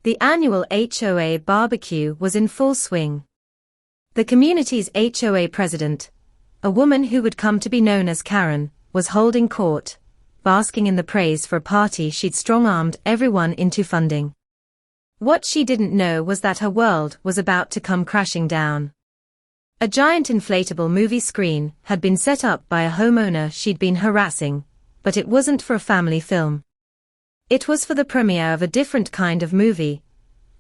The annual HOA barbecue was in full swing. The community's HOA president, a woman who would come to be known as Karen, was holding court, basking in the praise for a party she'd strong-armed everyone into funding. What she didn't know was that her world was about to come crashing down. A giant inflatable movie screen had been set up by a homeowner she'd been harassing, but it wasn't for a family film. It was for the premiere of a different kind of movie,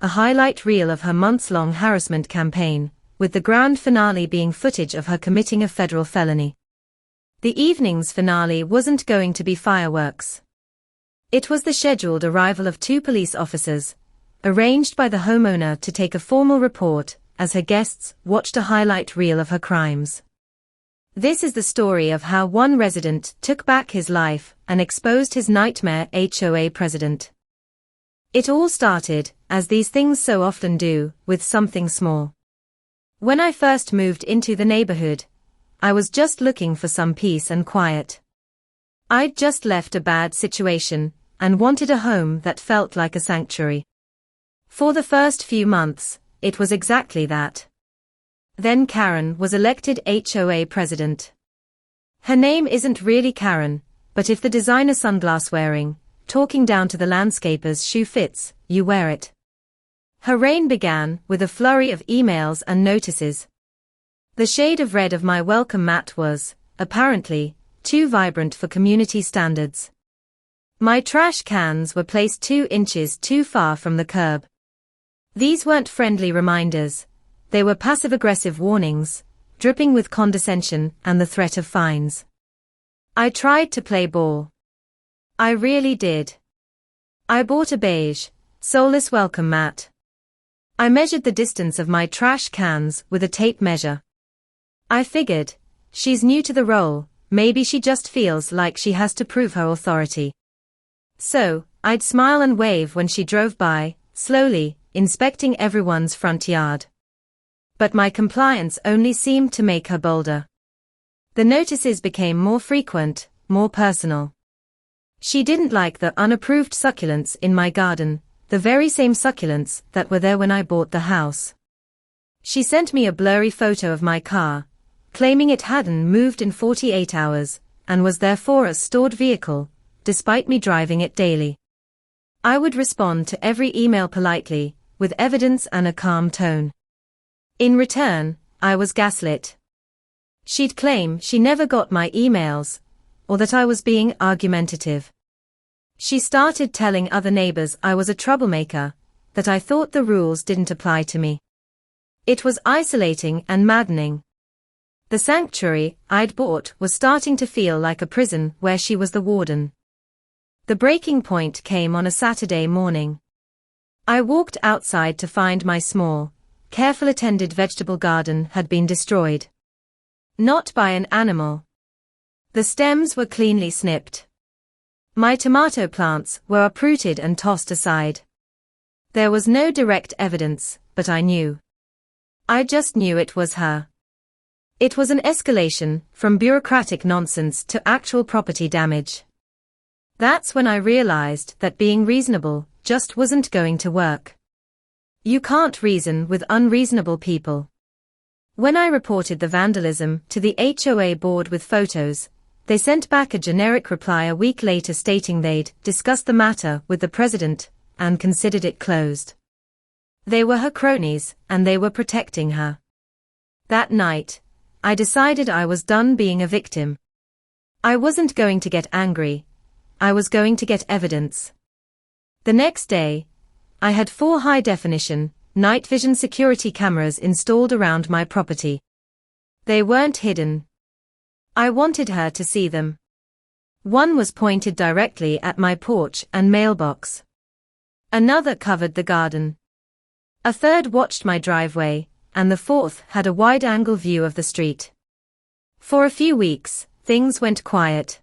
a highlight reel of her months-long harassment campaign, with the grand finale being footage of her committing a federal felony. The evening's finale wasn't going to be fireworks. It was the scheduled arrival of 2 police officers, arranged by the homeowner to take a formal report, as her guests watched a highlight reel of her crimes. This is the story of how one resident took back his life and exposed his nightmare HOA president. It all started, as these things so often do, with something small. When I first moved into the neighborhood, I was just looking for some peace and quiet. I'd just left a bad situation and wanted a home that felt like a sanctuary. For the first few months, it was exactly that. Then Karen was elected HOA president. Her name isn't really Karen, but if the designer sunglass wearing, talking down to the landscaper's shoe fits, you wear it. Her reign began with a flurry of emails and notices. The shade of red of my welcome mat was, apparently, too vibrant for community standards. My trash cans were placed 2 inches too far from the curb. These weren't friendly reminders. They were passive-aggressive warnings, dripping with condescension and the threat of fines. I tried to play ball. I really did. I bought a beige, soulless welcome mat. I measured the distance of my trash cans with a tape measure. I figured, she's new to the role, maybe she just feels like she has to prove her authority. So, I'd smile and wave when she drove by, slowly, inspecting everyone's front yard. But my compliance only seemed to make her bolder. The notices became more frequent, more personal. She didn't like the unapproved succulents in my garden, the very same succulents that were there when I bought the house. She sent me a blurry photo of my car, claiming it hadn't moved in 48 hours, and was therefore a stored vehicle, despite me driving it daily. I would respond to every email politely, with evidence and a calm tone. In return, I was gaslit. She'd claim she never got my emails, or that I was being argumentative. She started telling other neighbors I was a troublemaker, that I thought the rules didn't apply to me. It was isolating and maddening. The sanctuary I'd bought was starting to feel like a prison where she was the warden. The breaking point came on a Saturday morning. I walked outside to find my small, carefully attended vegetable garden had been destroyed. Not by an animal. The stems were cleanly snipped. My tomato plants were uprooted and tossed aside. There was no direct evidence, but I knew. I just knew it was her. It was an escalation from bureaucratic nonsense to actual property damage. That's when I realized that being reasonable just wasn't going to work. You can't reason with unreasonable people. When I reported the vandalism to the HOA board with photos, they sent back a generic reply a week later stating they'd discussed the matter with the president and considered it closed. They were her cronies, and they were protecting her. That night, I decided I was done being a victim. I wasn't going to get angry. I was going to get evidence. The next day, I had 4 high-definition, night vision security cameras installed around my property. They weren't hidden. I wanted her to see them. One was pointed directly at my porch and mailbox. Another covered the garden. A third watched my driveway, and the fourth had a wide-angle view of the street. For a few weeks, things went quiet.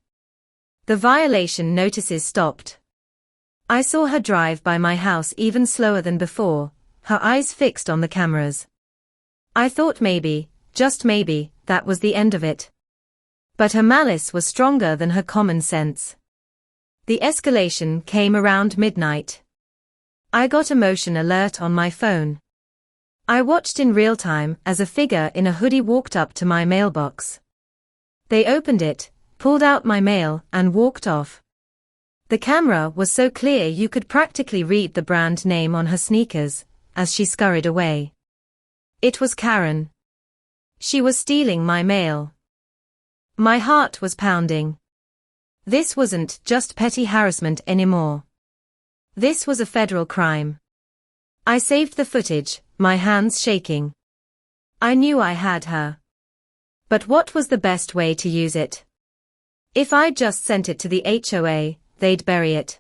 The violation notices stopped. I saw her drive by my house even slower than before, her eyes fixed on the cameras. I thought maybe, just maybe, that was the end of it. But her malice was stronger than her common sense. The escalation came around midnight. I got a motion alert on my phone. I watched in real time as a figure in a hoodie walked up to my mailbox. They opened it, pulled out my mail, and walked off. The camera was so clear you could practically read the brand name on her sneakers as she scurried away. It was Karen. She was stealing my mail. My heart was pounding. This wasn't just petty harassment anymore. This was a federal crime. I saved the footage, my hands shaking. I knew I had her. But what was the best way to use it? If I just sent it to the HOA, they'd bury it.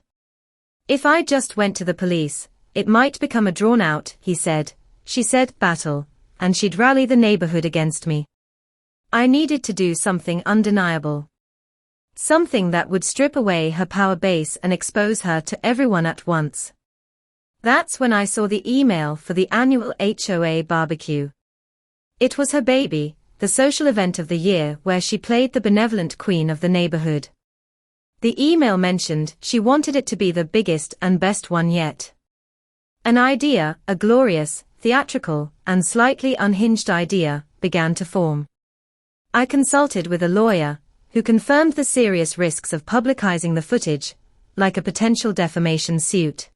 If I just went to the police, it might become a drawn-out, she said, battle, and she'd rally the neighborhood against me. I needed to do something undeniable. Something that would strip away her power base and expose her to everyone at once. That's when I saw the email for the annual HOA barbecue. It was her baby, the social event of the year where she played the benevolent queen of the neighborhood. The email mentioned she wanted it to be the biggest and best one yet. An idea, a glorious, theatrical, and slightly unhinged idea, began to form. I consulted with a lawyer, who confirmed the serious risks of publicizing the footage, like a potential defamation suit.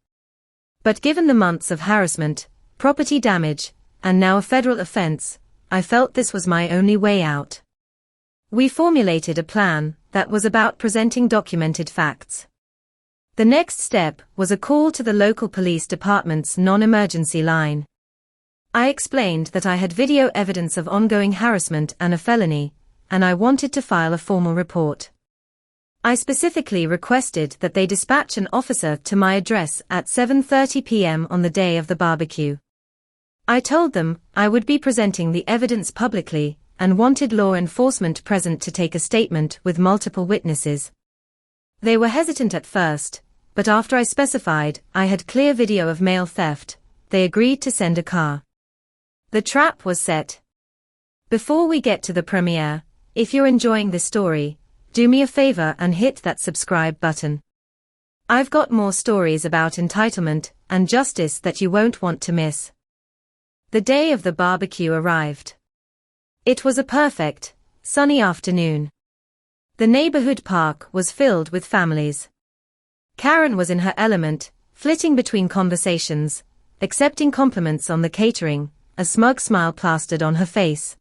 But given the months of harassment, property damage, and now a federal offense, I felt this was my only way out. We formulated a plan that was about presenting documented facts. The next step was a call to the local police department's non-emergency line. I explained that I had video evidence of ongoing harassment and a felony, and I wanted to file a formal report. I specifically requested that they dispatch an officer to my address at 7:30 p.m. on the day of the barbecue. I told them I would be presenting the evidence publicly and wanted law enforcement present to take a statement with multiple witnesses. They were hesitant at first, but after I specified I had clear video of mail theft, they agreed to send a car. The trap was set. Before we get to the premiere, if you're enjoying this story, do me a favor and hit that subscribe button. I've got more stories about entitlement and justice that you won't want to miss. The day of the barbecue arrived. It was a perfect, sunny afternoon. The neighborhood park was filled with families. Karen was in her element, flitting between conversations, accepting compliments on the catering, a smug smile plastered on her face.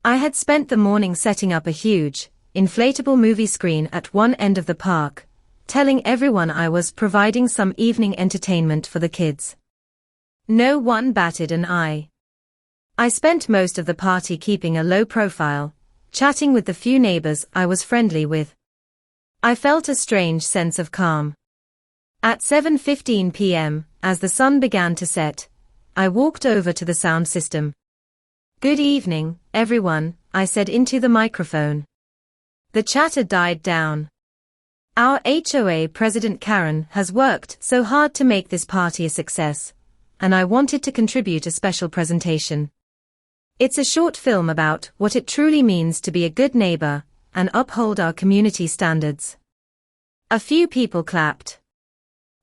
I had spent the morning setting up a huge, inflatable movie screen at one end of the park, telling everyone I was providing some evening entertainment for the kids. No one batted an eye. I spent most of the party keeping a low profile, chatting with the few neighbors I was friendly with. I felt a strange sense of calm. At 7:15 p.m., as the sun began to set, I walked over to the sound system. "Good evening, everyone," I said into the microphone. The chatter died down. "Our HOA President Karen has worked so hard to make this party a success, and I wanted to contribute a special presentation. It's a short film about what it truly means to be a good neighbor and uphold our community standards." A few people clapped.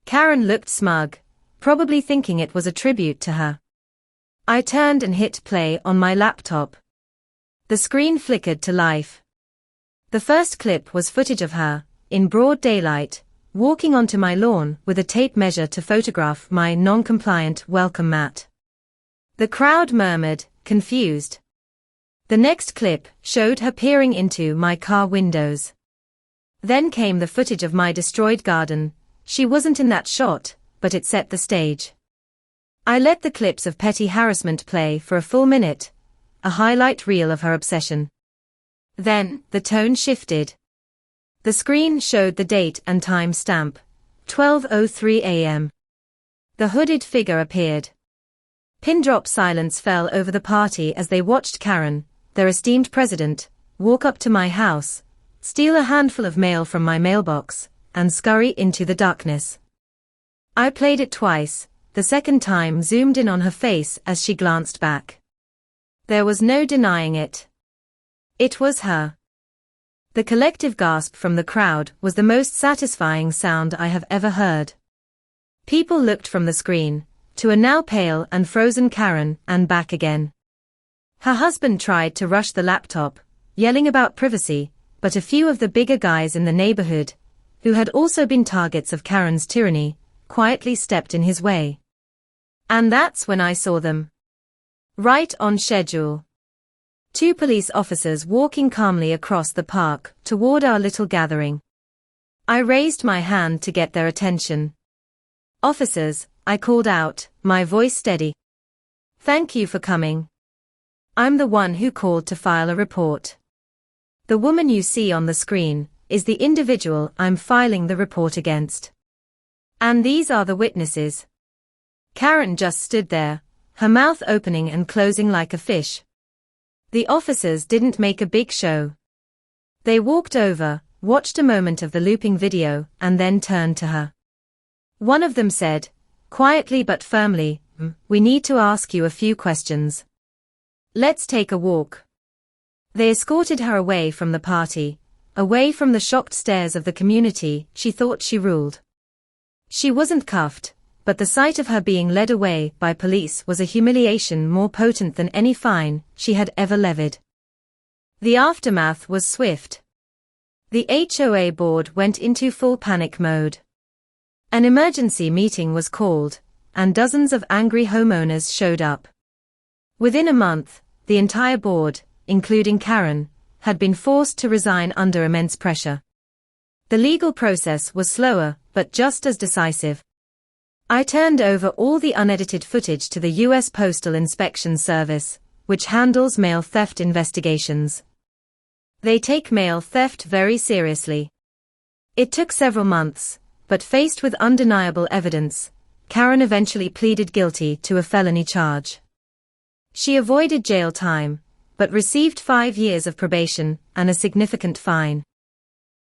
Karen looked smug, probably thinking it was a tribute to her. I turned and hit play on my laptop. The screen flickered to life. The first clip was footage of her, in broad daylight, walking onto my lawn with a tape measure to photograph my non-compliant welcome mat. The crowd murmured, confused. The next clip showed her peering into my car windows. Then came the footage of my destroyed garden. She wasn't in that shot, but it set the stage. I let the clips of petty harassment play for a full minute, a highlight reel of her obsession. Then, the tone shifted. The screen showed the date and time stamp, 12:03 a.m. The hooded figure appeared. Pin-drop silence fell over the party as they watched Karen, their esteemed president, walk up to my house, steal a handful of mail from my mailbox, and scurry into the darkness. I played it twice, the second time zoomed in on her face as she glanced back. There was no denying it. It was her. The collective gasp from the crowd was the most satisfying sound I have ever heard. People looked from the screen to a now pale and frozen Karen and back again. Her husband tried to rush the laptop, yelling about privacy, but a few of the bigger guys in the neighborhood, who had also been targets of Karen's tyranny, quietly stepped in his way. And that's when I saw them. Right on schedule. 2 police officers walking calmly across the park toward our little gathering. I raised my hand to get their attention. "Officers," I called out, my voice steady. "Thank you for coming. I'm the one who called to file a report. The woman you see on the screen is the individual I'm filing the report against. And these are the witnesses." Karen just stood there, her mouth opening and closing like a fish. The officers didn't make a big show. They walked over, watched a moment of the looping video, and then turned to her. One of them said, quietly but firmly, "We need to ask you a few questions. Let's take a walk." They escorted her away from the party, away from the shocked stares of the community she thought she ruled. She wasn't cuffed, but the sight of her being led away by police was a humiliation more potent than any fine she had ever levied. The aftermath was swift. The HOA board went into full panic mode. An emergency meeting was called, and dozens of angry homeowners showed up. Within a month, the entire board, including Karen, had been forced to resign under immense pressure. The legal process was slower, but just as decisive. I turned over all the unedited footage to the U.S. Postal Inspection Service, which handles mail theft investigations. They take mail theft very seriously. It took several months, but faced with undeniable evidence, Karen eventually pleaded guilty to a felony charge. She avoided jail time, but received 5 years of probation and a significant fine.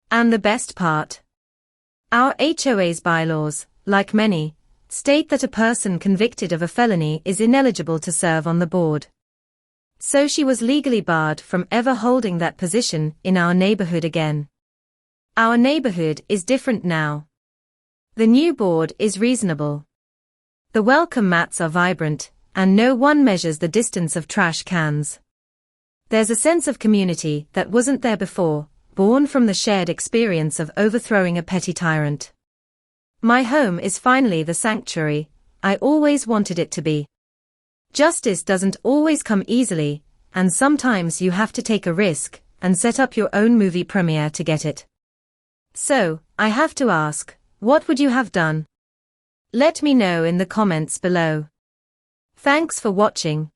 And the best part? Our HOA's bylaws, like many, state that a person convicted of a felony is ineligible to serve on the board. So she was legally barred from ever holding that position in our neighborhood again. Our neighborhood is different now. The new board is reasonable. The welcome mats are vibrant, and no one measures the distance of trash cans. There's a sense of community that wasn't there before, born from the shared experience of overthrowing a petty tyrant. My home is finally the sanctuary I always wanted it to be. Justice doesn't always come easily, and sometimes you have to take a risk and set up your own movie premiere to get it. So, I have to ask, what would you have done? Let me know in the comments below. Thanks for watching.